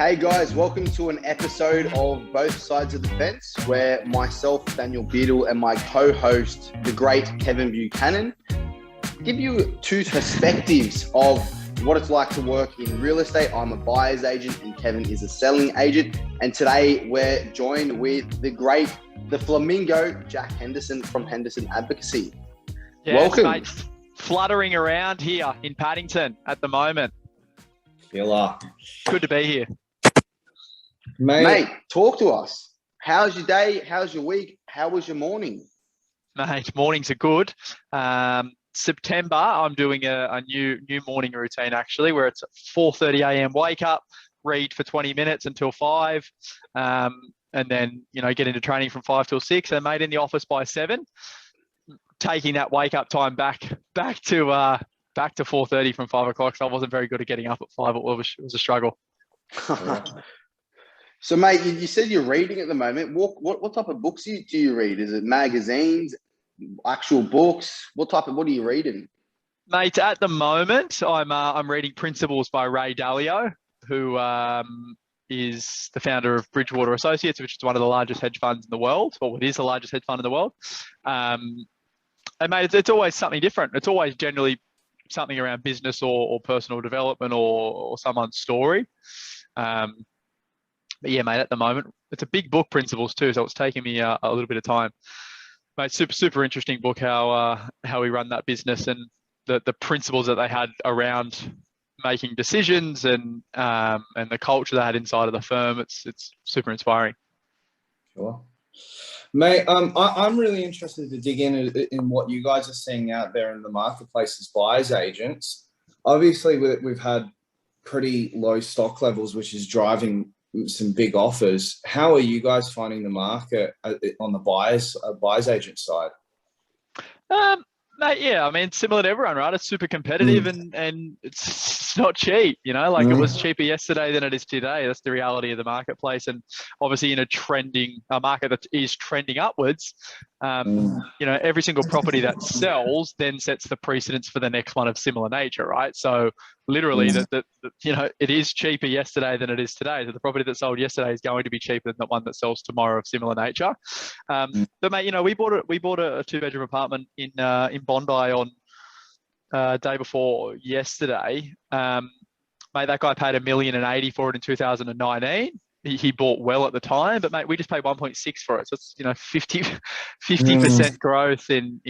Hey guys, welcome to an episode of Both Sides of the Fence, where myself, Daniel Beadle, and my co-host, the great Kevin Buchanan, give you two perspectives of what it's like to work in real estate. I'm a buyer's agent and Kevin is a selling agent. And today we're joined with the Flamingo, Jack Henderson from Henderson Advocacy. Yes, welcome. Mate, fluttering around here in Paddington at the moment. Killer. Good to be here. Mate, talk to us. How's your day? How's your week? How was your morning? Mate, mornings are good. September, I'm doing a new morning routine actually, where it's 4:30 a.m. wake up, read for 20 minutes until 5, and then get into training from 5 till 6, and mate in the office by 7. Taking that wake up time back to 4:30 from 5 o'clock. So I wasn't very good at getting up at 5. It was a struggle. So, mate, you said you're reading at the moment. What type of books do you read? Is it magazines, actual books? What are you reading? Mate, at the moment, I'm reading Principles by Ray Dalio, who is the founder of Bridgewater Associates, which is one of the largest hedge funds in the world, or it is the largest hedge fund in the world. And mate, it's always something different. It's always generally something around business or personal development or someone's story. But yeah, mate, at the moment, it's a big book, Principles too, so it's taking me a little bit of time. Mate, super interesting book, how we run that business and the principles that they had around making decisions and the culture they had inside of the firm. It's super inspiring. Sure. Mate, I'm really interested to dig in what you guys are seeing out there in the marketplace as buyers agents. Obviously, we've had pretty low stock levels, which is driving some big offers. How are you guys finding the market on the buyers agent side? Mate, yeah, I mean, similar to everyone, right? It's super competitive and it's not cheap, It was cheaper yesterday than it is today. That's the reality of the marketplace. And obviously in a market that is trending upwards, every single property that sells then sets the precedence for the next one of similar nature, right? So literally it is cheaper yesterday than it is today. So the property that sold yesterday is going to be cheaper than the one that sells tomorrow of similar nature. But mate, we bought a 2-bedroom apartment in Bondi on day before yesterday. Mate, that guy paid $1.080 million for it in 2019. He bought well at the time, but mate, we just paid 1.6 for it. So it's 50% growth in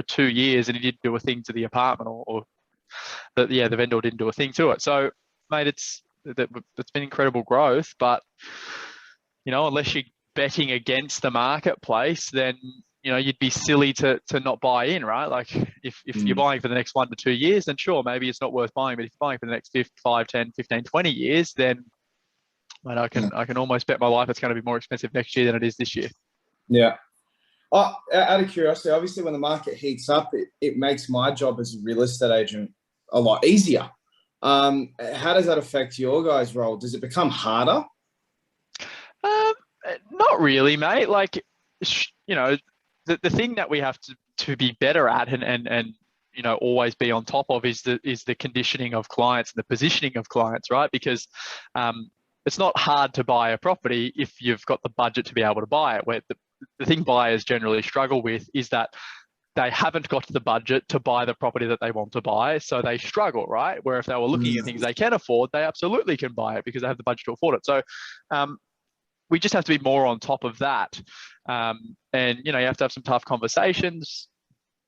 2 years, and he didn't do a thing to the apartment, the vendor didn't do a thing to it. So mate, it's been incredible growth, but unless you're betting against the marketplace, then you'd be silly to not buy in, right? Like if you're buying for the next 1 to 2 years, then sure, maybe it's not worth buying. But if you're buying for the next 5, 10, 15, 20 years, then mate, I can almost bet my life it's going to be more expensive next year than it is this year. Yeah. Out of curiosity, obviously when the market heats up, it makes my job as a real estate agent a lot easier. How does that affect your guys' role? Does it become harder? Not really, mate. Like, the thing that we have to be better at and always be on top of is the conditioning of clients and the positioning of clients, right? Because it's not hard to buy a property if you've got the budget to be able to buy it. Where the thing buyers generally struggle with is that they haven't got the budget to buy the property that they want to buy, so they struggle, right? Where if they were looking at things they can afford, they absolutely can buy it because they have the budget to afford it. So we just have to be more on top of that. And, you have to have some tough conversations,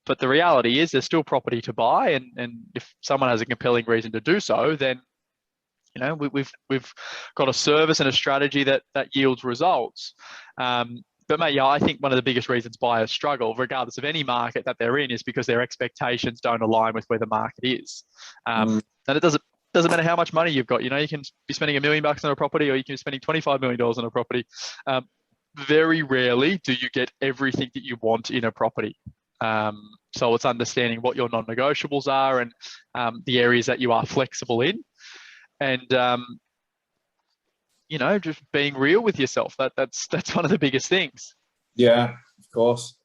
but the reality is there's still property to buy. And if someone has a compelling reason to do so, then, we've got a service and a strategy that yields results. But mate, yeah, I think one of the biggest reasons buyers struggle, regardless of any market that they're in, is because their expectations don't align with where the market is. And it doesn't matter how much money you've got. You can be spending $1 million on a property, or you can be spending $25 million on a property. Very rarely do you get everything that you want in a property. So it's understanding what your non-negotiables are and the areas that you are flexible in, and just being real with yourself. That's one of the biggest things. Yeah, of course.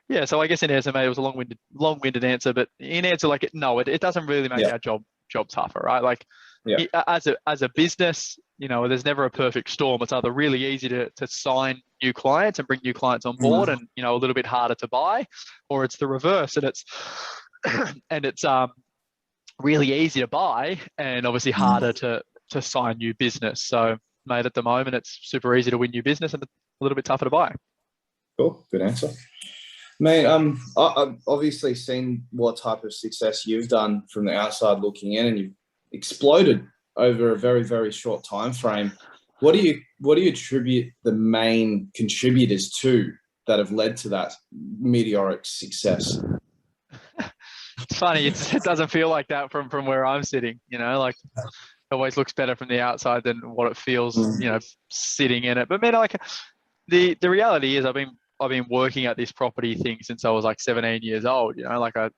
Yeah. So I guess in essence, it was a long-winded answer, but in answer, no, it doesn't really make our job tougher, right? Like, as a business, there's never a perfect storm. It's either really easy to sign new clients and bring new clients on board, and a little bit harder to buy, or it's the reverse, and it's really easy to buy and obviously harder to sign new business. So, mate, at the moment it's super easy to win new business and a little bit tougher to buy. Cool, good answer, mate. I've obviously seen what type of success you've done from the outside looking in, and you've exploded over a very, very short time frame. What do you attribute the main contributors to that have led to that meteoric success? It's funny, it doesn't feel like that from where I'm sitting. Like, it always looks better from the outside than what it feels, sitting in it. But man, like, the reality is, I've been working at this property thing since I was like 17 years old. Like I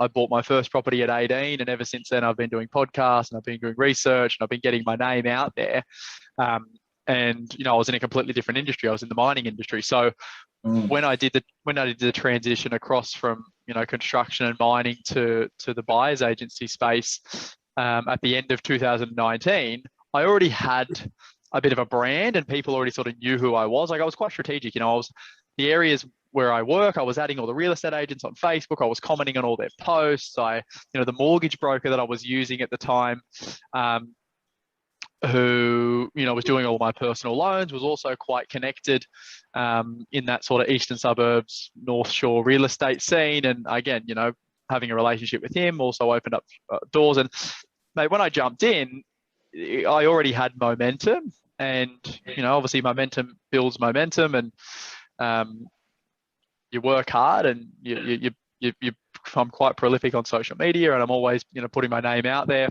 bought my first property at 18, and ever since then I've been doing podcasts and I've been doing research and I've been getting my name out there. And I was in a completely different industry. I was in the mining industry. So when I did the transition across from construction and mining to the buyer's agency space at the end of 2019, I already had a bit of a brand, and people already sort of knew who I was. Like, I was quite strategic. I was the areas where I work, I was adding all the real estate agents on Facebook. I was commenting on all their posts. The mortgage broker that I was using at the time, who was doing all my personal loans, was also quite connected in that sort of eastern suburbs, North Shore real estate scene. And again, having a relationship with him also opened up doors. And mate, when I jumped in, I already had momentum, and obviously momentum builds momentum, and you work hard, and I'm quite prolific on social media, and I'm always putting my name out there.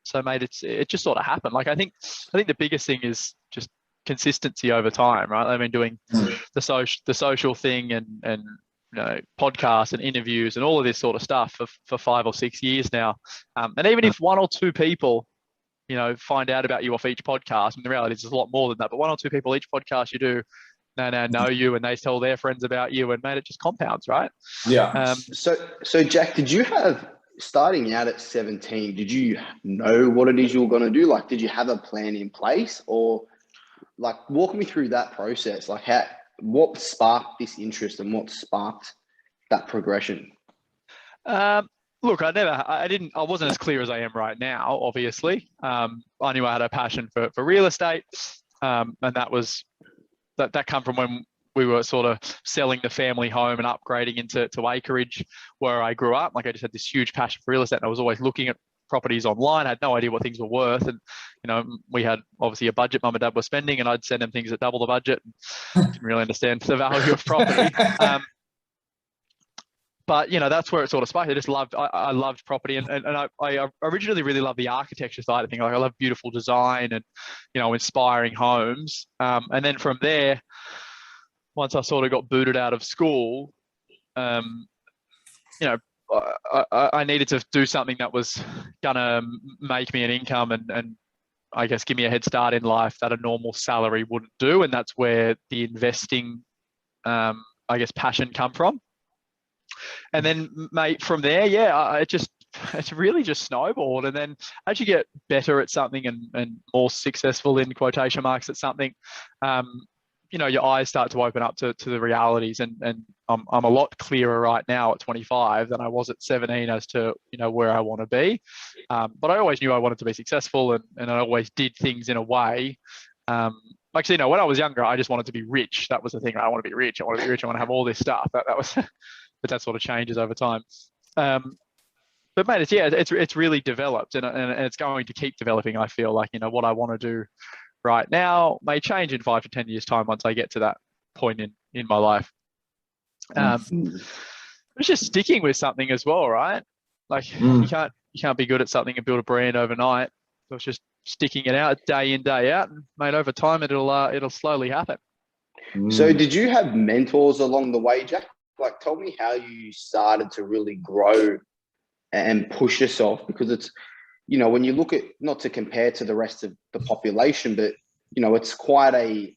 So mate, it just sort of happened. Like, I think the biggest thing is just consistency over time, right? I've been doing the social thing and podcasts and interviews and all of this sort of stuff for 5 or 6 years now. And even if 1 or 2 people find out about you off each podcast, and the reality is there's a lot more than that, but 1 or 2 people each podcast you do now know you, and they tell their friends about you, and mate, it just compounds, right? Yeah. So Jack, did you have, starting out at 17, did you know what it is you were going to do? Like, did you have a plan in place, or like, walk me through that process? Like, what sparked this interest and what sparked that progression? Look, I wasn't as clear as I am right now, obviously. I knew I had a passion for real estate. And that come from when we were sort of selling the family home and upgrading into acreage where I grew up. Like, I just had this huge passion for real estate, and I was always looking at properties online. I had no idea what things were worth. And, we had obviously a budget mum and dad were spending, and I'd send them things at double the budget. And didn't really understand the value of property. But that's where it sort of sparked. I loved property, and I originally really loved the architecture side of things. Like, I love beautiful design and inspiring homes. And then from there, once I sort of got booted out of school, I needed to do something that was gonna make me an income and I guess give me a head start in life that a normal salary wouldn't do, and that's where the investing, passion come from. And then, mate, from there, it's really just snowballed. And then as you get better at something and more successful in quotation marks at something, your eyes start to open up to the realities. And I'm a lot clearer right now at 25 than I was at 17 as to, where I want to be. But I always knew I wanted to be successful, and I always did things in a way. When I was younger, I just wanted to be rich. That was the thing. I want to be rich. I want to have all this stuff. That was... But that sort of changes over time. But mate, it's really developed, and it's going to keep developing. I feel like what I want to do right now may change in 5 to 10 years time once I get to that point in my life. It's just sticking with something as well, right? Like, you can't be good at something and build a brand overnight. So it's just sticking it out day in, day out, and mate, over time it'll slowly happen. So did you have mentors along the way, Jack? Like, tell me how you started to really grow and push yourself, because it's, when you look at, not to compare to the rest of the population, but, it's quite a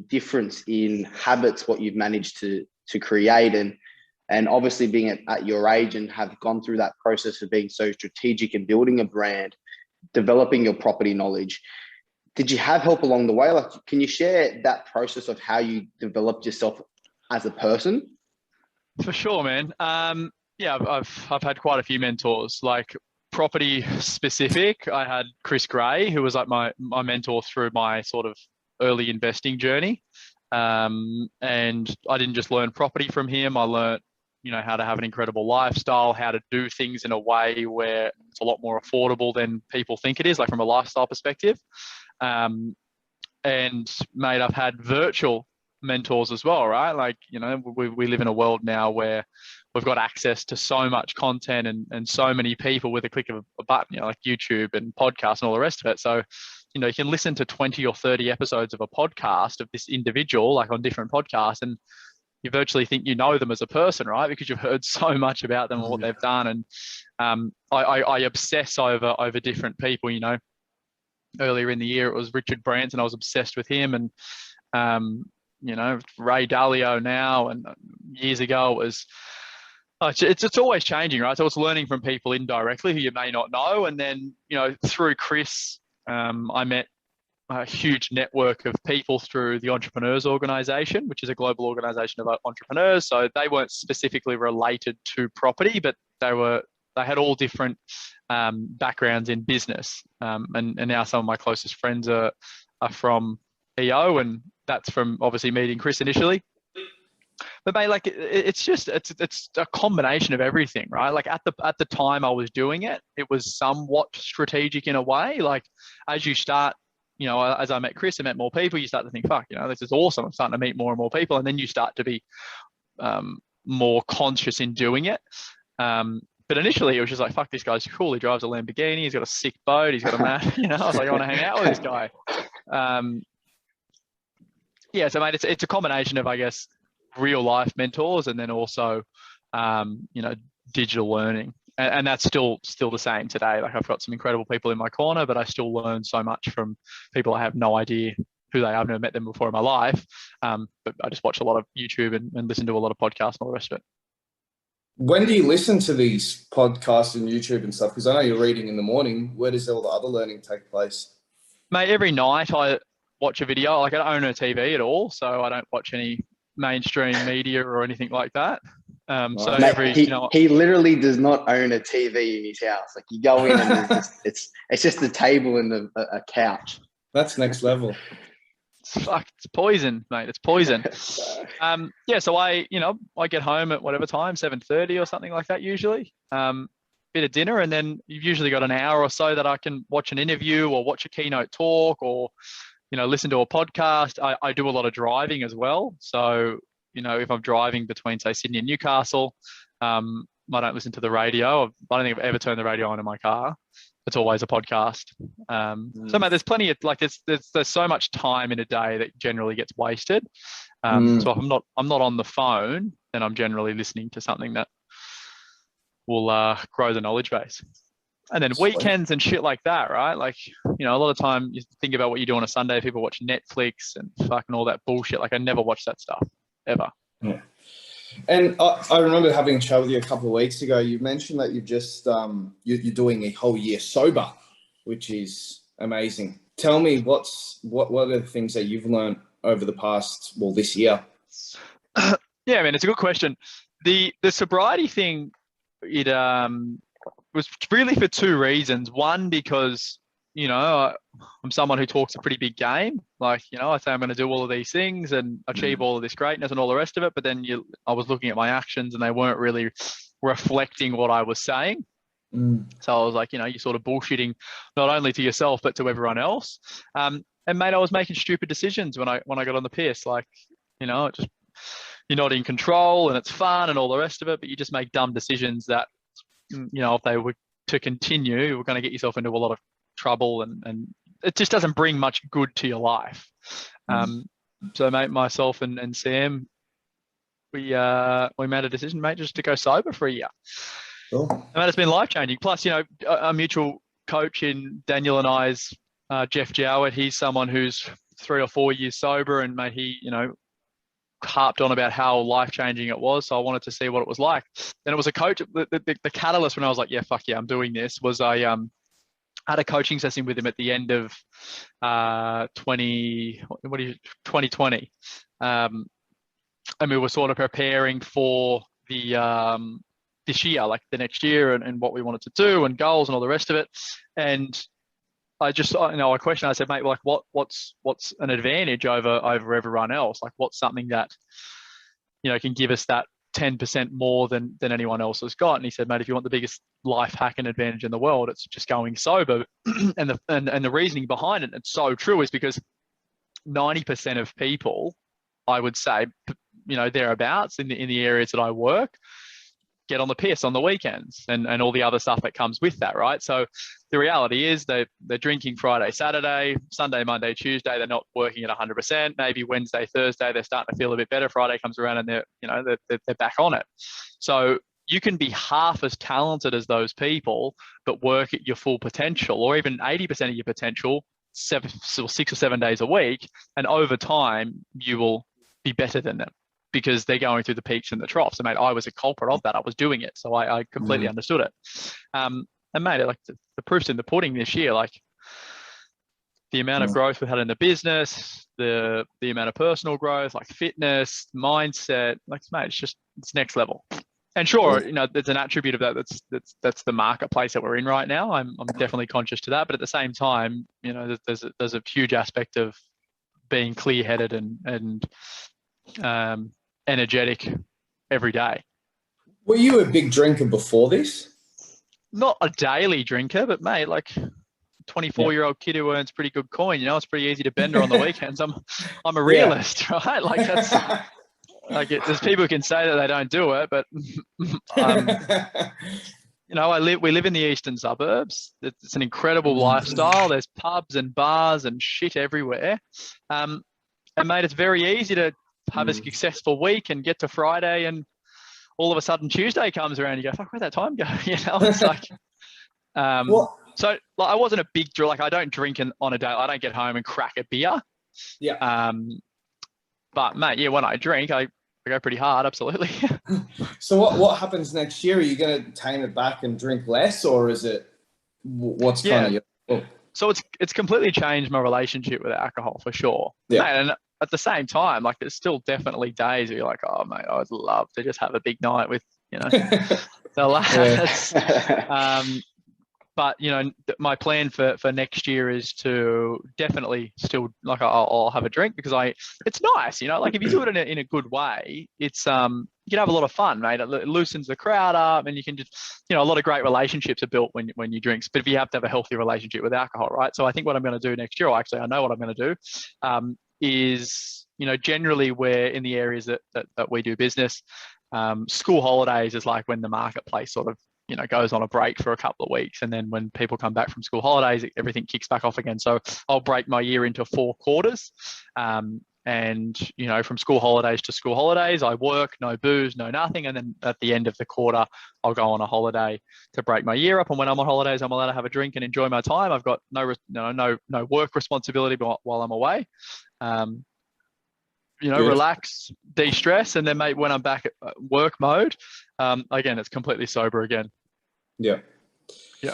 difference in habits, what you've managed to create. And obviously being at your age and have gone through that process of being so strategic and building a brand, developing your property knowledge. did you have help along the way? Like, can you share that process of how you developed yourself as a person? For sure, man. Yeah, I've had quite a few mentors, like property specific. I had Chris Gray, who was like my mentor through my sort of early investing journey. And I didn't just learn property from him. I learned, how to have an incredible lifestyle, how to do things in a way where it's a lot more affordable than people think it is, like from a lifestyle perspective. And mate, I've had virtual mentors as well, right? Like, we live in a world now where we've got access to so much content and so many people with a click of a button, like YouTube and podcasts and all the rest of it. So, you can listen to 20 or 30 episodes of a podcast of this individual, like on different podcasts, and you virtually think you know them as a person, right? Because you've heard so much about them and what they've done. And I obsess over different people, Earlier in the year, it was Richard Branson. I was obsessed with him. And, Ray Dalio now. And years ago, it was, it's always changing, right? So it's learning from people indirectly who you may not know. And then, through Chris, I met a huge network of people through the Entrepreneurs Organization, which is a global organization of entrepreneurs. So they weren't specifically related to property, but they had all different backgrounds in business. And now some of my closest friends are from EO, and that's from obviously meeting Chris initially. But mate, like it's a combination of everything, right? Like at the time I was doing it, it was somewhat strategic in a way. Like as you start, as I met Chris and met more people, you start to think, fuck, this is awesome. I'm starting to meet more and more people. And then you start to be more conscious in doing it. But initially it was just like, fuck, this guy's cool. He drives a Lamborghini. He's got a sick boat. He's got a map. I was like, I want to hang out with this guy. Yeah. So mate, it's a combination of, I guess, real life mentors and then also, digital learning. And that's still the same today. Like I've got some incredible people in my corner, but I still learn so much from people I have no idea who they are. I've never met them before in my life. But I just watch a lot of YouTube and listen to a lot of podcasts and all the rest of it. When do you listen to these podcasts and YouTube and stuff? Because I know you're reading in the morning. Where does all the other learning take place? Mate, every night I watch a video. Like I don't own a TV at all, so I don't watch any mainstream media or anything like that. So mate, he literally does not own a TV in his house. Like you go in and it's just a table and a couch. That's next level. It's poison, mate. It's poison. Yeah. So I get home at whatever time, 7:30 or something like that usually. Bit of dinner, and then you've usually got an hour or so that I can watch an interview or watch a keynote talk or listen to a podcast. I do a lot of driving as well. So if I'm driving between, say, Sydney and Newcastle, I don't listen to the radio. I don't think I've ever turned the radio on in my car. It's always a podcast. So, mate, there's plenty of there's so much time in a day that generally gets wasted. So if I'm not on the phone, then I'm generally listening to something that will grow the knowledge base. And then weekends and shit like that, right? Like, a lot of time you think about what you do on a Sunday. People watch Netflix and fucking all that bullshit. Like I never watch that stuff ever. Yeah. And I remember having a chat with you a couple of weeks ago. You mentioned that you've just you're doing a whole year sober, which is amazing. Tell me what are the things that you've learned over the past this year? Yeah, man, it's a good question. The sobriety thing, it was really for two reasons. One, because I'm someone who talks a pretty big game. Like, I say I'm going to do all of these things and achieve all of this greatness and all the rest of it. But then I was looking at my actions and they weren't really reflecting what I was saying. So I was like, you're sort of bullshitting not only to yourself, but to everyone else. And mate, I was making stupid decisions when I got on the piss. Like, just, you're not in control and it's fun and all the rest of it, but you just make dumb decisions that, if they were to continue, you're going to get yourself into a lot of trouble and it just doesn't bring much good to your life. So mate, myself and Sam, we made a decision, mate, just to go sober for a year. Cool. And that has been life-changing. Plus, a mutual coach in Daniel and I's, Jeff Jowett, he's someone who's 3 or 4 years sober, and mate, he, harped on about how life-changing it was. So I wanted to see what it was like. And it was a coach, the catalyst when I was like, yeah, fuck yeah, I'm doing this, was I had a coaching session with him at the end of 2020. And we were sort of preparing for the this year, like the next year, and what we wanted to do and goals and all the rest of it. And I just, I questioned, I said, mate, like what's an advantage over everyone else? Like what's something that, can give us that 10% more than anyone else has got? And he said, mate, if you want the biggest life hack and advantage in the world, it's just going sober. and the reasoning behind it, it's so true, is because 90% of people, I would say, thereabouts in the areas that I work, get on the piss on the weekends and all the other stuff that comes with that, right? So the reality is they're drinking Friday, Saturday, Sunday, Monday, Tuesday, they're not working at 100%. Maybe Wednesday, Thursday, they're starting to feel a bit better. Friday comes around and they're back on it. So you can be half as talented as those people, but work at your full potential, or even 80% of your potential, 6 or 7 days a week. And over time, you will be better than them, because they're going through the peaks and the troughs. And mate, I was a culprit of that. I was doing it. So I completely understood it. And mate, like the proof's in the pudding this year, like the amount of growth we've had in the business, the amount of personal growth, like fitness, mindset, like mate, it's next level. And sure, there's an attribute of that that's the marketplace that we're in right now. I'm definitely conscious to that. But at the same time, there's a huge aspect of being clear-headed and energetic every day. Were you a big drinker before this? Not a daily drinker, but mate, like 24-year-old kid who earns pretty good coin, it's pretty easy to bend her on the weekends. I'm a realist, right? Like that's like there's people who can say that they don't do it, but we live in the eastern suburbs. It's an incredible lifestyle. There's pubs and bars and shit everywhere. And mate, it's very easy to have a successful week and get to Friday, and all of a sudden Tuesday comes around. You go, fuck, where'd that time go? It's like, so like, I wasn't a big drink. Like I don't drink on a day. I don't get home and crack a beer. Yeah. But mate, when I drink, I go pretty hard. Absolutely. So what happens next year? Are you going to tame it back and drink less, or is it what's kind of your? So it's completely changed my relationship with alcohol for sure. Yeah. Mate, and at the same time, like there's still definitely days where you're like, oh mate, I would love to just have a big night with, the lads. But my plan for next year is to definitely still, like, I'll have a drink, because it's nice, like if you do it in a good way, it's you can have a lot of fun, mate. It loosens the crowd up, and you can just, a lot of great relationships are built when you drink. But if you have to have a healthy relationship with alcohol, right? So I think what I'm going to do next year, or actually I know what I'm going to do, is generally we're in the areas that we do business. School holidays is like when the marketplace sort of goes on a break for a couple of weeks, and then when people come back from school holidays, everything kicks back off again. So I'll break my year into 4 quarters, and from school holidays to school holidays, I work, no booze, no nothing, and then at the end of the quarter, I'll go on a holiday to break my year up. And when I'm on holidays, I'm allowed to have a drink and enjoy my time. I've got no work responsibility while I'm away. Relax, de-stress, and then mate, when I'm back at work mode, again, it's completely sober again. Yeah. Yeah.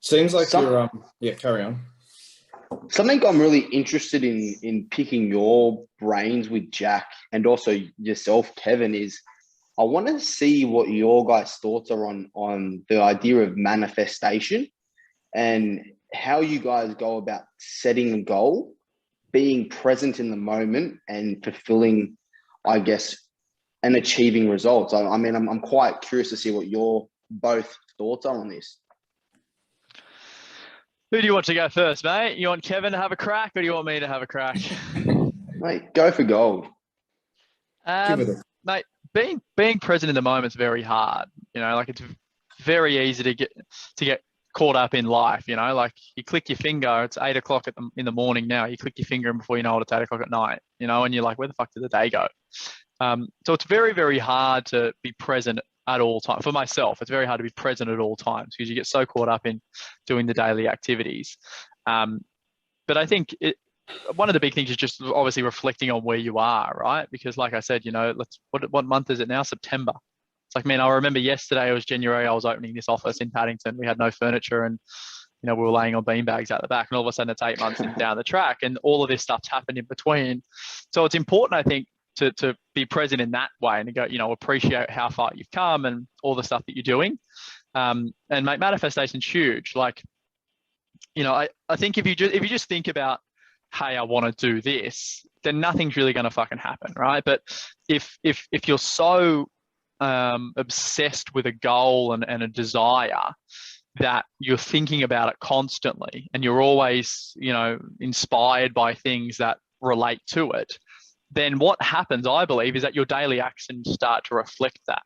Seems like you're carry on. Something I'm really interested in picking your brains with, Jack, and also yourself, Kevin, is I want to see what your guys' thoughts are on the idea of manifestation and how you guys go about setting a goal, being present in the moment, and fulfilling, I guess, and achieving results. I mean, I'm quite curious to see what your both thoughts are on this. Who do you want to go first, mate? You want Kevin to have a crack, or do you want me to have a crack? Mate, go for gold. Mate, being present in the moment is very hard. Like it's very easy to get caught up in life. Like you click your finger, it's 8 o'clock in the morning now. You click your finger, and before you know it, it's 8 o'clock at night. And you're like, where the fuck did the day go? So it's very, very hard to be present at all times. For myself, it's very hard to be present at all times, because you get so caught up in doing the daily activities. But I think one of the big things is just obviously reflecting on where you are, right? Because like I said, what month is it now? September. It's like, man, I remember yesterday, it was January, I was opening this office in Paddington. We had no furniture, and we were laying on beanbags out the back, and all of a sudden it's 8 months down the track, and all of this stuff's happened in between. So it's important, I think, to be present in that way and to go, appreciate how far you've come and all the stuff that you're doing. And make manifestation's huge. Like, I think if you just think about, hey, I want to do this, then nothing's really going to fucking happen, right? But if you're so obsessed with a goal and a desire that you're thinking about it constantly, and you're always, inspired by things that relate to it, then what happens, I believe, is that your daily actions start to reflect that.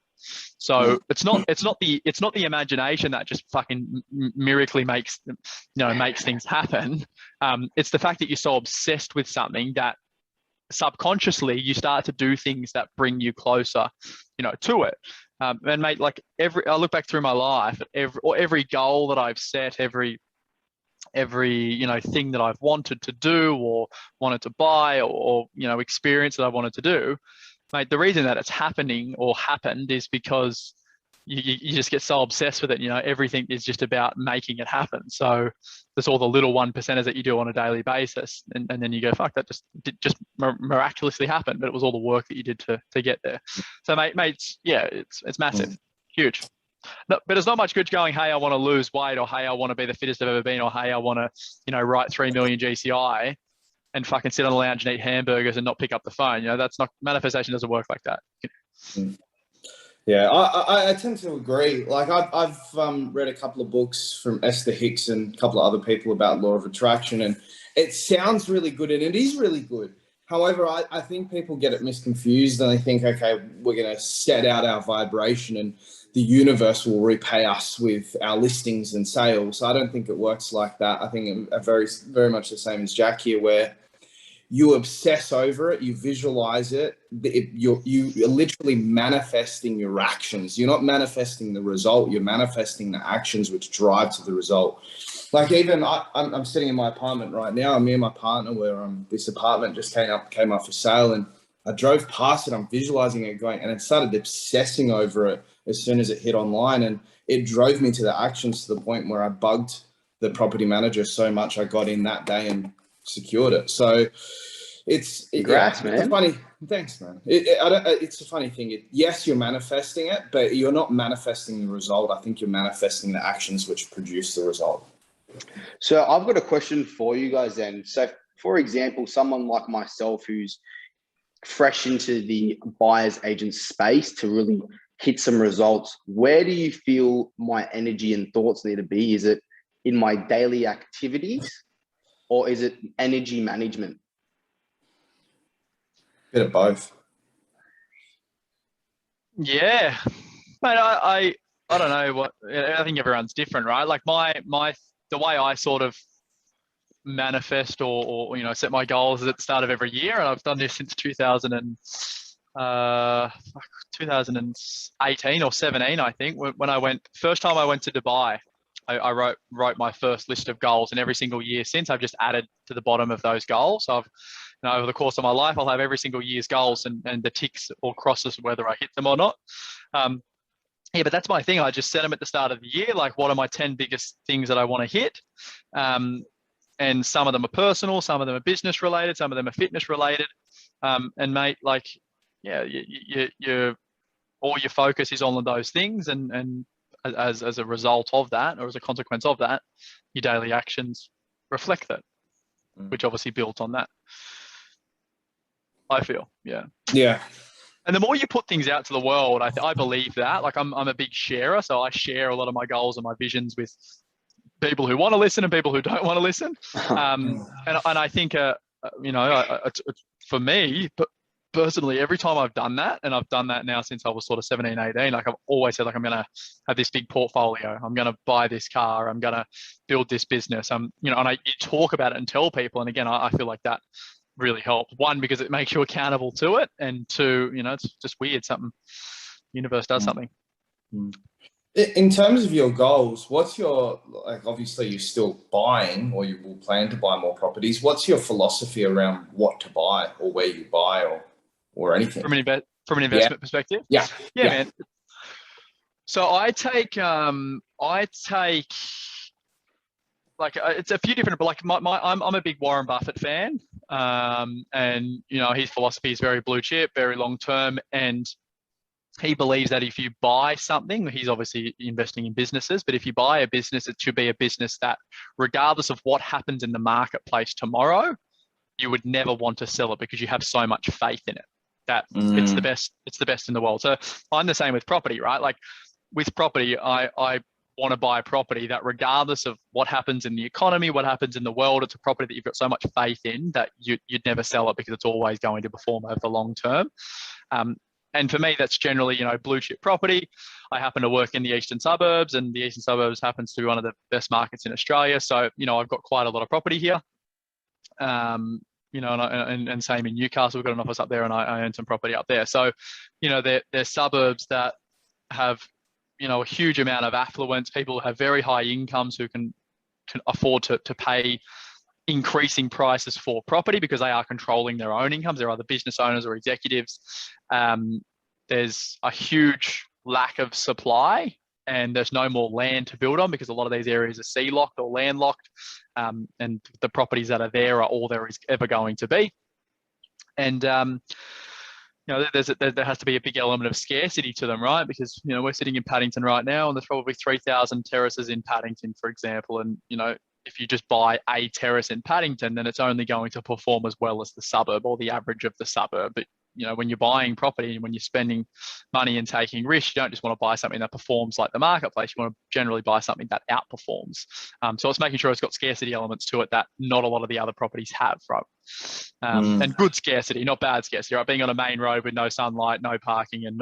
So it's not the imagination that just fucking miraculously makes things happen. It's the fact that you're so obsessed with something that subconsciously you start to do things that bring you closer, to it. And mate, like I look back through my life, every goal that I've set, every thing that I've wanted to do or wanted to buy or experience that I wanted to do, mate, the reason that it's happening or happened is because you just get so obsessed with it. Everything is just about making it happen. So there's all the little 1%ers that you do on a daily basis, and then you go, fuck, that just miraculously happened, but it was all the work that you did to get there. So mate, it's massive, huge. No, but there's not much good going, hey, I want to lose weight, or hey, I want to be the fittest I've ever been, or hey, I want to, write 3 million GCI and fucking sit on the lounge and eat hamburgers and not pick up the phone. That's not, manifestation doesn't work like that. Yeah, I tend to agree. Like I've read a couple of books from Esther Hicks and a couple of other people about law of attraction, and it sounds really good, and it is really good. However, I think people get it misconfused, and they think, okay, we're going to set out our vibration and the universe will repay us with our listings and sales. I don't think it works like that. I think I'm very, very much the same as Jack here, where you obsess over it, you visualize it, you're literally manifesting your actions. You're not manifesting the result, you're manifesting the actions which drive to the result. Like even I'm sitting in my apartment right now, me and my partner, where this apartment just came up for sale, and I drove past it, I'm visualizing it going, and I started obsessing over it as soon as it hit online, and it drove me to the actions to the point where I bugged the property manager so much I got in that day and secured it. So it's man. Funny. Thanks, man. It's a funny thing. Yes, you're manifesting it, but you're not manifesting the result. I think you're manifesting the actions which produce the result. So I've got a question for you guys then. So for example, someone like myself who's fresh into the buyer's agent space to really hit some results, where do you feel my energy and thoughts need to be? Is it in my daily activities, or is it energy management? Bit of both. Yeah, mate, I don't know what, I think everyone's different, right? Like the way I sort of manifest or set my goals is at the start of every year, and I've done this since 2018 or 17, I think, when first time I went to Dubai. I wrote my first list of goals, and every single year since, I've just added to the bottom of those goals. So over the course of my life, I'll have every single year's goals and the ticks or crosses whether I hit them or not. But that's my thing. I just set them at the start of the year. Like, what are my 10 biggest things that I want to hit? And some of them are personal, some of them are business related, some of them are fitness related. And mate, like, all your focus is on those things, and as a result of that, or as a consequence of that, your daily actions reflect that, which obviously builds on that, I feel. Yeah. And the more you put things out to the world, I believe that. Like, I'm a big sharer, so I share a lot of my goals and my visions with people who want to listen and people who don't want to listen. And I think, for me, but personally, every time I've done that, and I've done that now since I was sort of 17, 18, like I've always said, like, I'm going to have this big portfolio. I'm going to buy this car. I'm going to build this business. And you talk about it and tell people. And again, I feel like that really helps. One, because it makes you accountable to it. And two, it's just weird. Universe does something. In terms of your goals, what's your, like, obviously you're still buying, or you will plan to buy more properties. What's your philosophy around what to buy or where you buy or anything? From an investment perspective? Yeah, man. So I take like it's a few different, but like I'm a big Warren Buffett fan, and you know his philosophy is very blue chip, very long term, and he believes that if you buy something, he's obviously investing in businesses, but if you buy a business, it should be a business that, regardless of what happens in the marketplace tomorrow, you would never want to sell it because you have so much faith in it that it's the best in the world. So I'm the same with property, right? Like with property, I want to buy a property that, regardless of what happens in the economy, what happens in the world, it's a property that you've got so much faith in that you'd never sell it because it's always going to perform over the long term. And for me, that's generally, you know, blue chip property. I happen to work in the eastern suburbs, and the eastern suburbs happens to be one of the best markets in Australia. So, you know, I've got quite a lot of property here. You know, and same in Newcastle, we've got an office up there, and I own some property up there. So, you know, they're suburbs that have, you know, a huge amount of affluence. People have very high incomes who can afford to pay increasing prices for property because they are controlling their own incomes. They're either business owners or executives. There's a huge lack of supply, and there's no more land to build on because a lot of these areas are sea-locked or landlocked, and the properties that are there are all there is ever going to be. And you know, there has to be a big element of scarcity to them, right? Because, you know, we're sitting in Paddington right now, and there's probably 3,000 terraces in Paddington, for example. And, you know, if you just buy a terrace in Paddington, then it's only going to perform as well as the suburb or the average of the suburb. But, you know, when you're buying property and when you're spending money and taking risks, you don't just want to buy something that performs like the marketplace. You want to generally buy something that outperforms. So it's making sure it's got scarcity elements to it that not a lot of the other properties have, right? And good scarcity, not bad scarcity, right? Being on a main road with no sunlight, no parking, and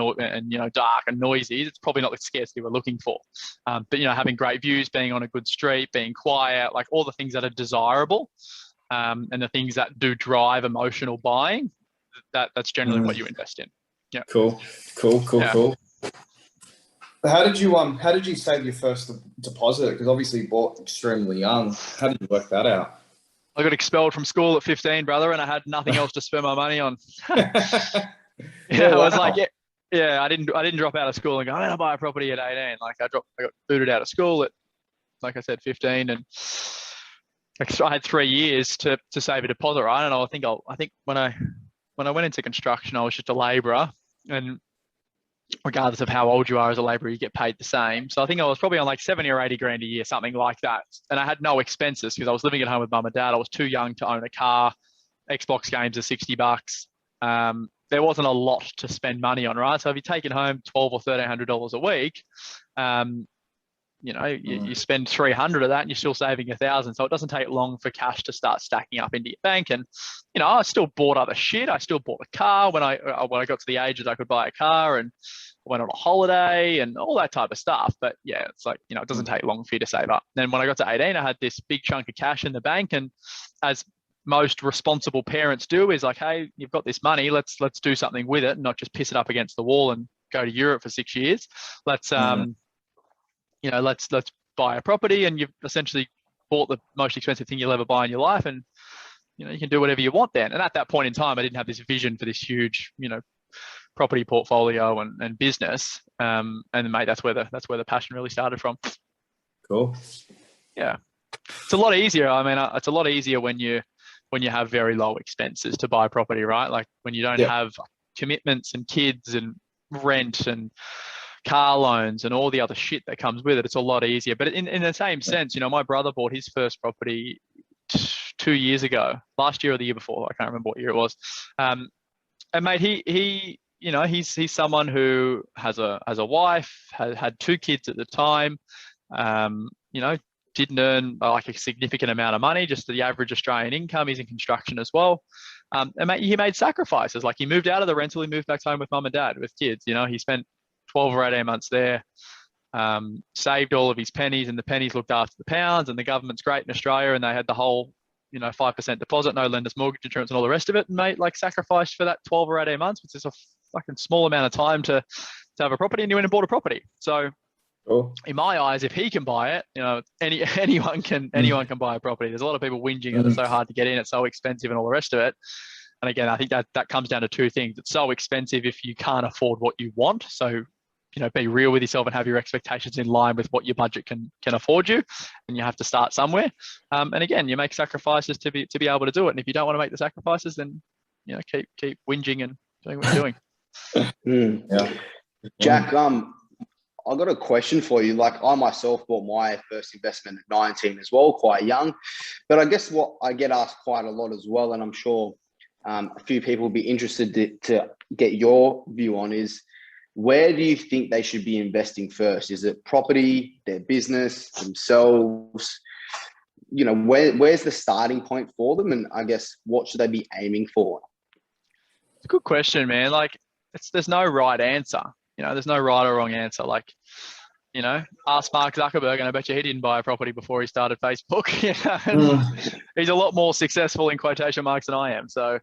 you know, dark and noisy, it's probably not the scarcity we're looking for. But, you know, having great views, being on a good street, being quiet, like all the things that are desirable, and the things that do drive emotional buying, that's generally what you invest in. Yeah. Cool. How did you save your first deposit? Because obviously you bought extremely young. How did you work that out? I got expelled from school at 15, brother, and I had nothing else to spend my money on. I was like, I didn't drop out of school and go, I'm gonna buy a property at 18. Like I got booted out of school at, like I said, 15, and I had 3 years to save a deposit, right? And I think when I went into construction, I was just a labourer, and regardless of how old you are as a labourer, you get paid the same. So I think I was probably on like 70 or 80 grand a year, something like that. And I had no expenses because I was living at home with mum and dad. I was too young to own a car. Xbox games are $60. There wasn't a lot to spend money on, right? So if you're taking home $1,200 or $1,300 a week, you know, you spend 300 of that and you're still saving 1,000. So it doesn't take long for cash to start stacking up into your bank. And, you know, I still bought other shit. I still bought a car when I got to the age that I could buy a car, and went on a holiday and all that type of stuff. But yeah, it's like, you know, it doesn't take long for you to save up. Then when I got to 18, I had this big chunk of cash in the bank, and as most responsible parents do, is like, hey, you've got this money, let's do something with it, and not just piss it up against the wall and go to Europe for 6 years. Let's you know, let's buy a property, and you've essentially bought the most expensive thing you'll ever buy in your life, and, you know, you can do whatever you want then. And at that point in time, I didn't have this vision for this huge, you know, property portfolio and business. And mate, that's where the passion really started from. Cool. Yeah, it's a lot easier. I mean, it's a lot easier when you have very low expenses to buy property, right? Like when you don't have commitments and kids and rent and car loans and all the other shit that comes with it. It's a lot easier. But in the same sense, you know, my brother bought his first property 2 years ago, last year or the year before. I can't remember what year it was. And mate, he you know, he's someone who has a wife, had 2 kids at the time, you know, didn't earn like a significant amount of money, just the average Australian income. He's in construction as well. And mate, he made sacrifices. Like he moved out of the rental, he moved back home with mum and dad with kids. You know, he spent 12 or 18 months there, saved all of his pennies, and the pennies looked after the pounds, and the government's great in Australia, and they had the whole, you know, 5% deposit, no lender's mortgage insurance and all the rest of it, and mate, like sacrificed for that 12 or 18 months, which is a fucking small amount of time to have a property, and he went and bought a property. So in my eyes, if he can buy it, you know, anyone can buy a property. There's a lot of people whinging that it's so hard to get in, it's so expensive and all the rest of it. And again, I think that comes down to 2 things. It's so expensive if you can't afford what you want. So be real with yourself and have your expectations in line with what your budget can afford you, and you have to start somewhere. And again, you make sacrifices to be able to do it. And if you don't want to make the sacrifices, then keep whinging and doing what you're doing. Yeah. Jack, I got a question for you. Like, I myself bought my first investment at 19 as well, quite young. But I guess what I get asked quite a lot as well, and I'm sure a few people will be interested to get your view on, is where do you think they should be investing first? Is it property, their business, themselves? Where's the starting point for them? And I guess what should they be aiming for? It's a good question, man. Like, there's no right answer. There's no right or wrong answer. Like, ask Mark Zuckerberg, and I bet you he didn't buy a property before he started Facebook. He's a lot more successful in quotation marks than I am. So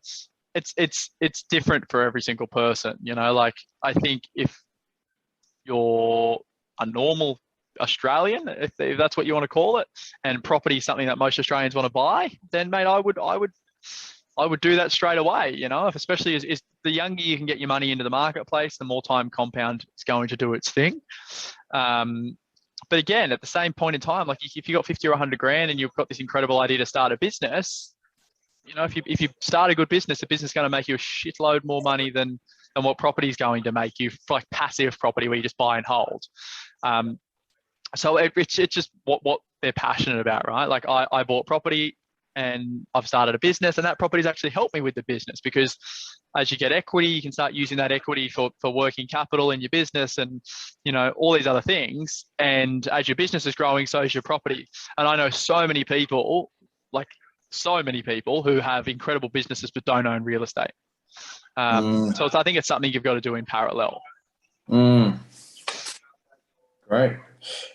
it's different for every single person. Like, I think if you're a normal Australian, if that's what you want to call it, and property is something that most Australians want to buy, then mate, I would do that straight away. Especially as the younger you can get your money into the marketplace, the more time compound is going to do its thing. But again, at the same point in time, like if you got 50 or 100 grand and you've got this incredible idea to start a business, if you start a good business, the business is going to make you a shitload more money than what property is going to make you, like passive property where you just buy and hold. So it's just what they're passionate about, right? Like I bought property and I've started a business, and that property's actually helped me with the business, because as you get equity, you can start using that equity for working capital in your business and, all these other things. And as your business is growing, so is your property. And I know so many people who have incredible businesses but don't own real estate. So I think it's something you've got to do in parallel. Great.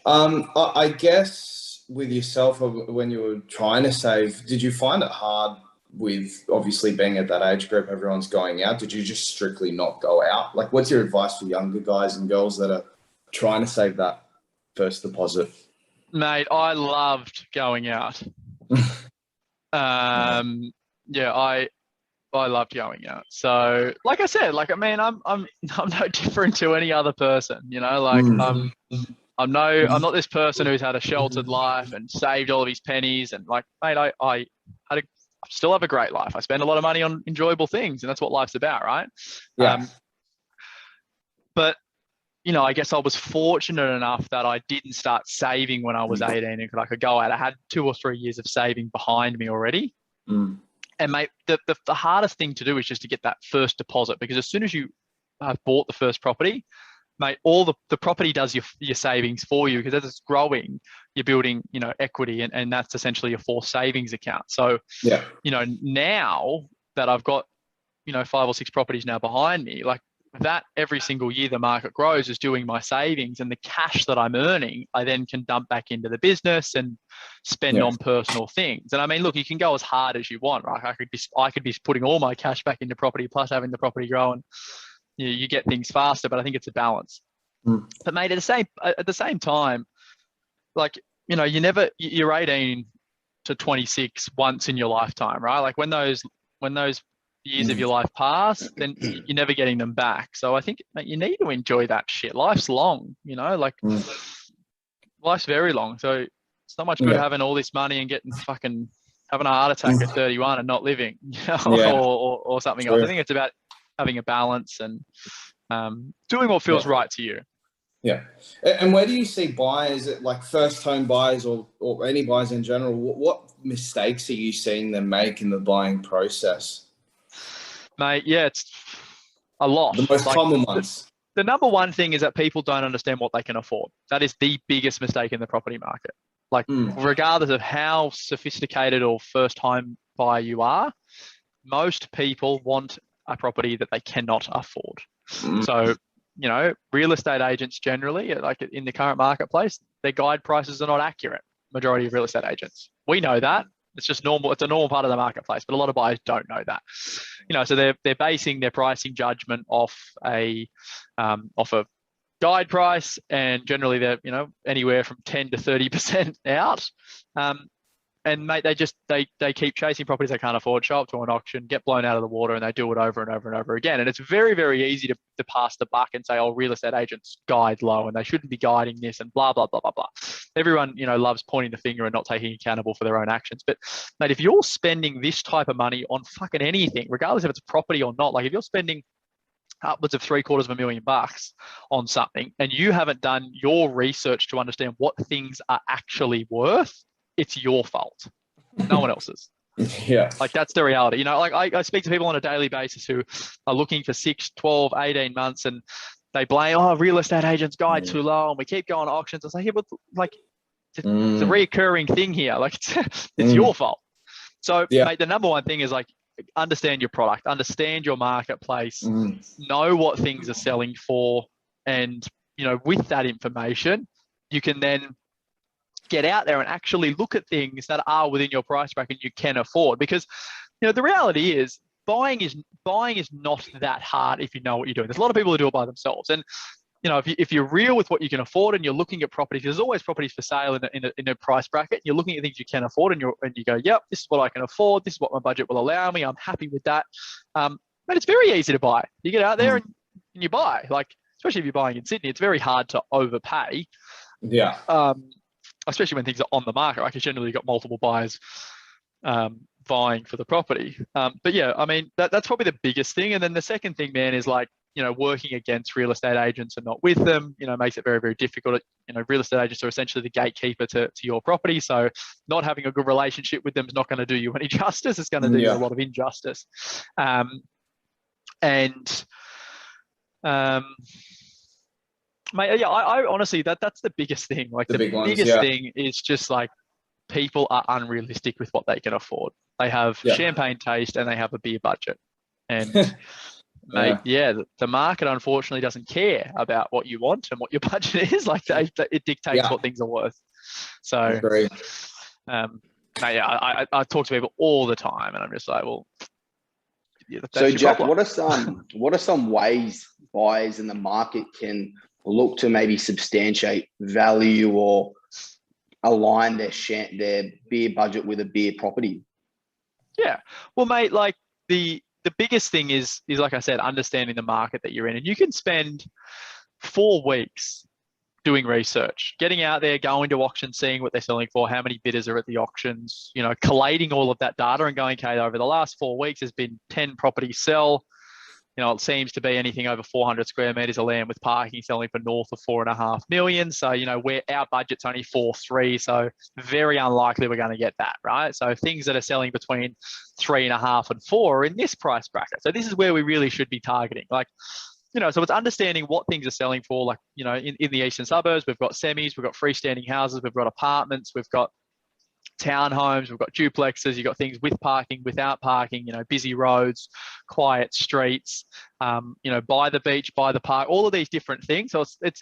I guess with yourself, when you were trying to save, did you find it hard with obviously being at that age group, everyone's going out? Did you just strictly not go out? Like, what's your advice for younger guys and girls that are trying to save that first deposit? Mate, I loved going out. I loved going out. So, like I said, I'm no different to any other person. I'm not this person who's had a sheltered life and saved all of his pennies. And mate, I still have a great life. I spend a lot of money on enjoyable things, and that's what life's about, right? Yeah. But I guess I was fortunate enough that I didn't start saving when I was 18 and I could go out. I had 2 or 3 years of saving behind me already. And mate, the hardest thing to do is just to get that first deposit, because as soon as you have bought the first property, mate, all the property does your savings for you, because as it's growing, you're building, equity, and that's essentially your forced savings account. So, now that I've got, 5 or 6 properties now behind me, like that every single year the market grows is doing my savings, and the cash that I'm earning, I then can dump back into the business and spend on personal things. And I mean, look, you can go as hard as you want, right? I could be putting all my cash back into property plus having the property grow, and you get things faster, but I think it's a balance. But mate, at the same time, like, you're 18 to 26 once in your lifetime, right? Like when those years of your life pass, then you're never getting them back. So I think, mate, you need to enjoy that shit. Life's long, life's very long. So it's not much good having all this money and having a heart attack at 31 and not living, or something else. I think it's about having a balance and doing what feels right to you. Yeah. And where do you see buyers, like first home buyers or any buyers in general, what mistakes are you seeing them make in the buying process? Mate, it's a lot. The most common ones. The number one thing is that people don't understand what they can afford. That is the biggest mistake in the property market. Like, regardless of how sophisticated or first home buyer you are, most people want a property that they cannot afford. So, real estate agents generally, like in the current marketplace, their guide prices are not accurate. Majority of real estate agents. We know that. It's just normal. It's a normal part of the marketplace, but a lot of buyers don't know that. So they're basing their pricing judgment off a guide price, and generally they're anywhere from 10 to 30% out. and mate, they keep chasing properties they can't afford, show up to an auction, get blown out of the water, and they do it over and over and over again. And it's very, very easy to pass the buck and say, oh, real estate agents guide low and they shouldn't be guiding this and blah, blah, blah, blah, blah. Everyone, loves pointing the finger and not taking accountable for their own actions. But mate, if you're spending this type of money on fucking anything, regardless if it's property or not, like if you're spending upwards of $750,000 on something and you haven't done your research to understand what things are actually worth, it's your fault, no one else's. Yeah. Like that's the reality. Like I speak to people on a daily basis who are looking for 6, 12, 18 months and they blame, oh, real estate agents guide too low and we keep going to auctions. I say, yeah, but like it's a reoccurring thing here. Like it's your fault. So mate, the number one thing is like, understand your product, understand your marketplace, know what things are selling for. And, with that information, you can then get out there and actually look at things that are within your price bracket you can afford. Because, the reality is buying is not that hard if you know what you're doing. There's a lot of people who do it by themselves. And, if you're real with what you can afford and you're looking at properties, there's always properties for sale in a price bracket. You're looking at things you can afford and you go, yep, this is what I can afford. This is what my budget will allow me. I'm happy with that. But it's very easy to buy. You get out there and you buy. Like, especially if you're buying in Sydney, it's very hard to overpay. Yeah. Especially when things are on the market, right? Because generally you've got multiple buyers vying for the property. But yeah, I mean, that's probably the biggest thing. And then the second thing, man, is like, working against real estate agents and not with them, makes it very, very difficult. Real estate agents are essentially the gatekeeper to your property. So not having a good relationship with them is not going to do you any justice. It's going to do you a lot of injustice. Mate, yeah, I honestly, that's the biggest thing. Like the biggest thing is just like people are unrealistic with what they can afford. They have champagne taste and they have a beer budget. And mate, the market unfortunately doesn't care about what you want and what your budget is. Like it dictates what things are worth. So, mate, I talk to people all the time and I'm just like, well, so Jack, what are some ways buyers in the market can look to maybe substantiate value or align their beer budget with a beer property? Yeah. Well, mate, like the biggest thing is like I said, understanding the market that you're in. And you can spend 4 weeks doing research, getting out there, going to auctions, seeing what they're selling for, how many bidders are at the auctions, collating all of that data and going, okay, over the last 4 weeks, there's been 10 properties sell. It seems to be anything over 400 square meters of land with parking selling for north of 4.5 million. So, where our budget's only 4.3. So very unlikely we're going to get that, right? So things that are selling between 3.5 and 4 are in this price bracket. So this is where we really should be targeting. Like, so it's understanding what things are selling for. Like, in the eastern suburbs, we've got semis, we've got freestanding houses, we've got apartments, we've got townhomes, we've got duplexes, you've got things with parking, without parking, busy roads, quiet streets, by the beach, by the park, all of these different things. So it's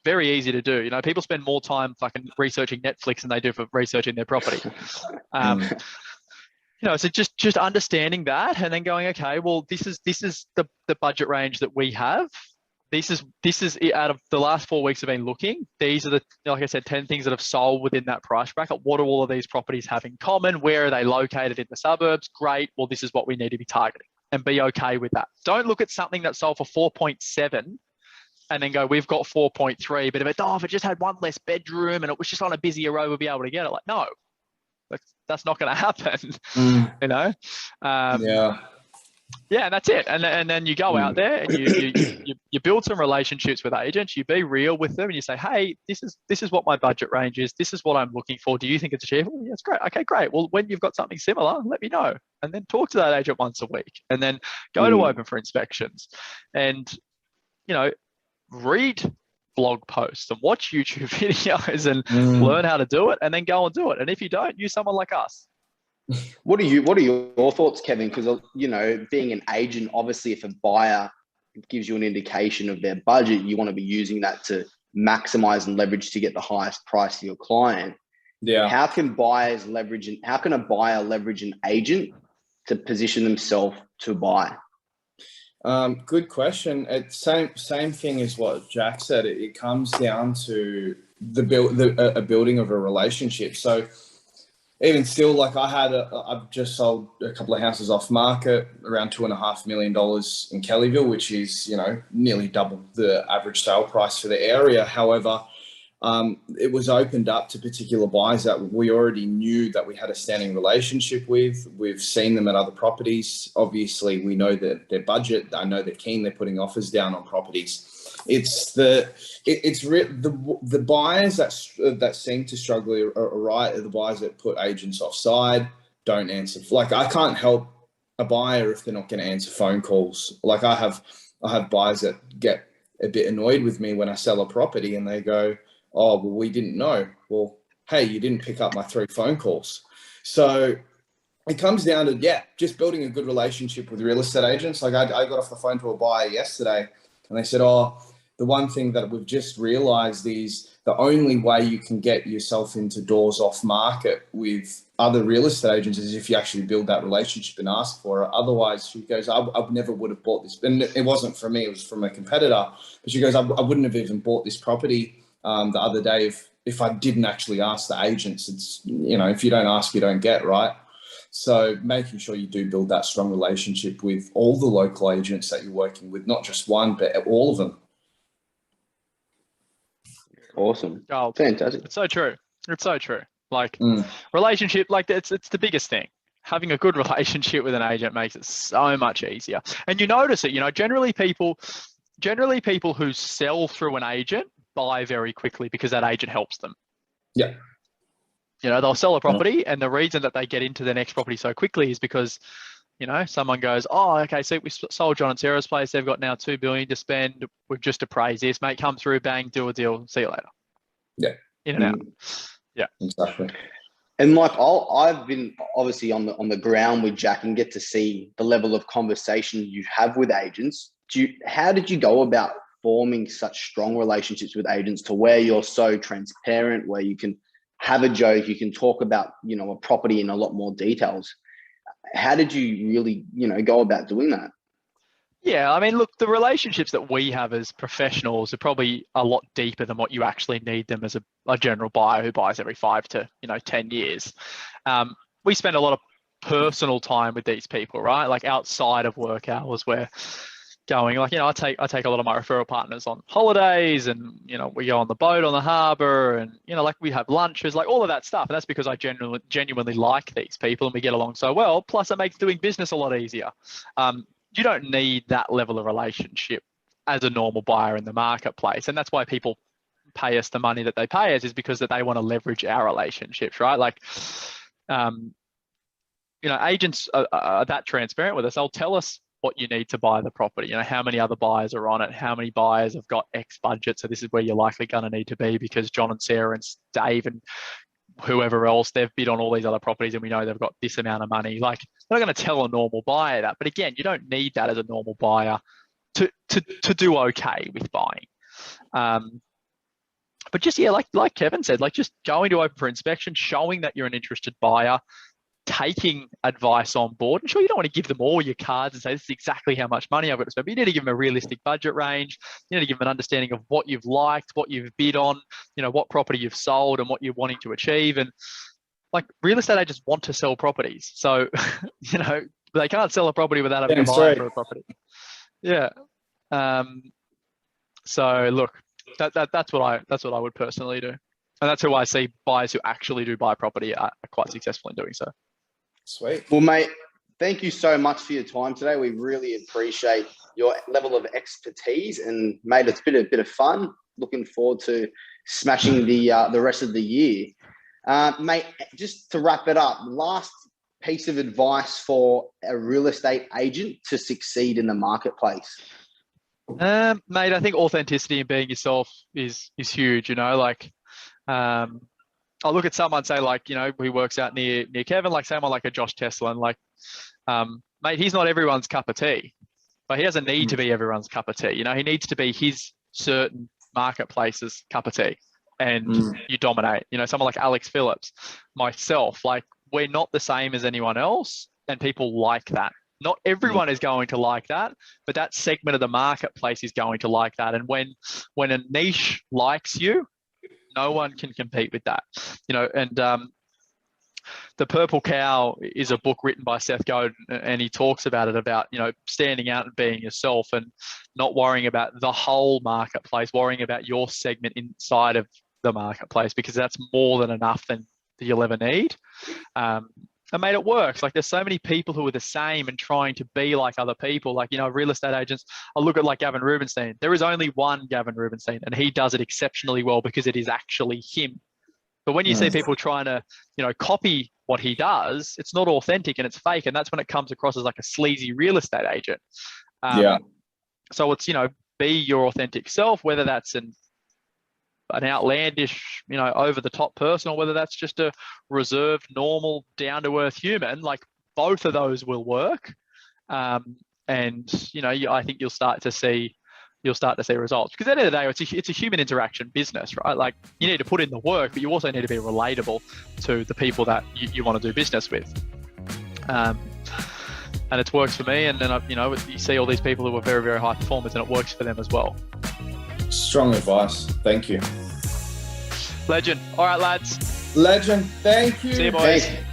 very easy to do. People spend more time fucking researching Netflix than they do for researching their property. So just understanding that and then going, okay, well, this is the budget range that we have. This is out of the last 4 weeks I've been looking. These are like I said, 10 things that have sold within that price bracket. What do all of these properties have in common? Where are they located in the suburbs? Great. Well, this is what we need to be targeting and be okay with that. Don't look at something that sold for 4.7 and then go, we've got 4.3, but if it just had one less bedroom and it was just on a busier road, we'll be able to get it. Like, no, that's not going to happen, Yeah, and that's it. And then you go out there and you build some relationships with agents. You be real with them and you say, hey, this is what my budget range is. This is what I'm looking for. Do you think it's achievable? Yeah, it's great. Okay, great. Well, when you've got something similar, let me know. And then talk to that agent once a week. And then go to open for inspections. And, read blog posts and watch YouTube videos and learn how to do it and then go and do it. And if you don't, use someone like us. What are your thoughts, Kevin? Because, being an agent, obviously, if a buyer gives you an indication of their budget, you want to be using that to maximize and leverage to get the highest price for your client. Yeah. How can a buyer leverage an agent to position themselves to buy? Good question. It's same thing as what Jack said. It comes down to a building of a relationship. So even still, like I've just sold a couple of houses off market, around $2.5 million in Kellyville, which is, you know, nearly double the average sale price for the area. However, it was opened up to particular buyers that we already knew that we had a standing relationship with. We've seen them at other properties. Obviously, we know that their budget. I know they're keen. They're putting offers down on properties. It's the buyers that seem to struggle are right. Are the buyers that put agents offside, don't answer. Like, I can't help a buyer if they're not going to answer phone calls. Like, I have buyers that get a bit annoyed with me when I sell a property and they go, "Oh, well, we didn't know." Well, hey, you didn't pick up my 3 phone calls. So it comes down to, just building a good relationship with real estate agents. Like, I got off the phone to a buyer yesterday and they said, "Oh, the one thing that we've just realized is the only way you can get yourself into doors off market with other real estate agents is if you actually build that relationship and ask for it. Otherwise," she goes, I never would have bought this. And it wasn't from me, it was from a competitor. But she goes, I wouldn't have even bought this property the other day if I didn't actually ask the agents. It's, you know, if you don't ask, you don't get, right? So making sure you do build that strong relationship with all the local agents that you're working with, not just one, but all of them. Awesome. Oh, Fantastic. it's so true. It's so true. Like relationship, like it's the biggest thing. Having a good relationship with an agent makes it so much easier. And you notice it, you know, generally people who sell through an agent buy very quickly because that agent helps them. Yeah. You know, they'll sell a property and the reason that they get into the next property so quickly is because, you know, someone goes, "Oh, okay, so we sold John and Sarah's place. They've got now $2 billion to spend. We've just appraised this, mate. Come through, bang, do a deal. See you later." Yeah. In and out. Yeah. Exactly. And like I've been obviously on the ground with Jack and get to see the level of conversation you have with agents. How did you go about forming such strong relationships with agents to where you're so transparent, where you can have a joke, you can talk about, you know, a property in a lot more details? How did you really, you know, go about doing that? Yeah, I mean, look, the relationships that we have as professionals are probably a lot deeper than what you actually need them as a general buyer who buys every 5 to 10 years. We spend a lot of personal time with these people, right? Like outside of work hours, we're going, like, you know, I take a lot of my referral partners on holidays, and, you know, we go on the boat on the harbour, and, you know, like we have lunches, like all of that stuff. And that's because I genuinely like these people and we get along so well. Plus, it makes doing business a lot easier. You don't need that level of relationship as a normal buyer in the marketplace. And that's why people pay us the money that they pay us, is because that they want to leverage our relationships, right? Like, you know, agents are that transparent with us. They'll tell us what you need to buy the property, you know, how many other buyers are on it, how many buyers have got X budget. So this is where you're likely going to need to be because John and Sarah and Dave and whoever else, they've bid on all these other properties and we know they've got this amount of money. Like, they're not going to tell a normal buyer that. But again, you don't need that as a normal buyer to do okay with buying. But just, yeah, like Kevin said, like just going to open for inspection, showing that you're an interested buyer, taking advice on board. And sure, you don't want to give them all your cards and say, "This is exactly how much money I've got to spend." But you need to give them a realistic budget range. You need to give them an understanding of what you've liked, what you've bid on, you know, what property you've sold and what you're wanting to achieve. And like, real estate agents want to sell properties. So, you know, they can't sell a property without having a buyer for a property. Yeah. So look, that's what I would personally do. And that's who I see buyers who actually do buy property are quite successful in doing so. Sweet. Well, mate, thank you so much for your time today. We really appreciate your level of expertise, and mate, it's been a bit of fun. Looking forward to smashing the rest of the year. Mate, just to wrap it up, last piece of advice for a real estate agent to succeed in the marketplace. Mate, I think authenticity and being yourself is huge. You know, like, I'll look at someone, say, like, you know, who works out near Kevin, like someone like a Josh Tesla, and like, mate, he's not everyone's cup of tea, but he doesn't need to be everyone's cup of tea. You know, he needs to be his certain marketplace's cup of tea, and you dominate. You know, someone like Alex Phillips, myself, like, we're not the same as anyone else, and people like that. Not everyone is going to like that, but that segment of the marketplace is going to like that. And when a niche likes you, no one can compete with that, you know. And The Purple Cow is a book written by Seth Godin, and he talks about it, about, standing out and being yourself and not worrying about the whole marketplace, worrying about your segment inside of the marketplace, because that's more than enough than you'll ever need. And mate, it works. Like, there's so many people who are the same and trying to be like other people. Like, real estate agents, I look at like Gavin Rubinstein. There is only one Gavin Rubinstein, and he does it exceptionally well because it is actually him. But when you see people trying to, copy what he does, it's not authentic and it's fake. And that's when it comes across as like a sleazy real estate agent. So it's, be your authentic self, whether that's an outlandish, over the top person, or whether that's just a reserved, normal, down to earth human. Like, both of those will work. I think you'll start to see results, because at the end of the day, it's a human interaction business, right? Like, you need to put in the work, but you also need to be relatable to the people that you want to do business with. And it's worked for me. And then, you see all these people who are very, very high performers, and it works for them as well. Strong advice. Thank you. Legend. All right, lads. Legend. Thank you. See you, boys. Thanks.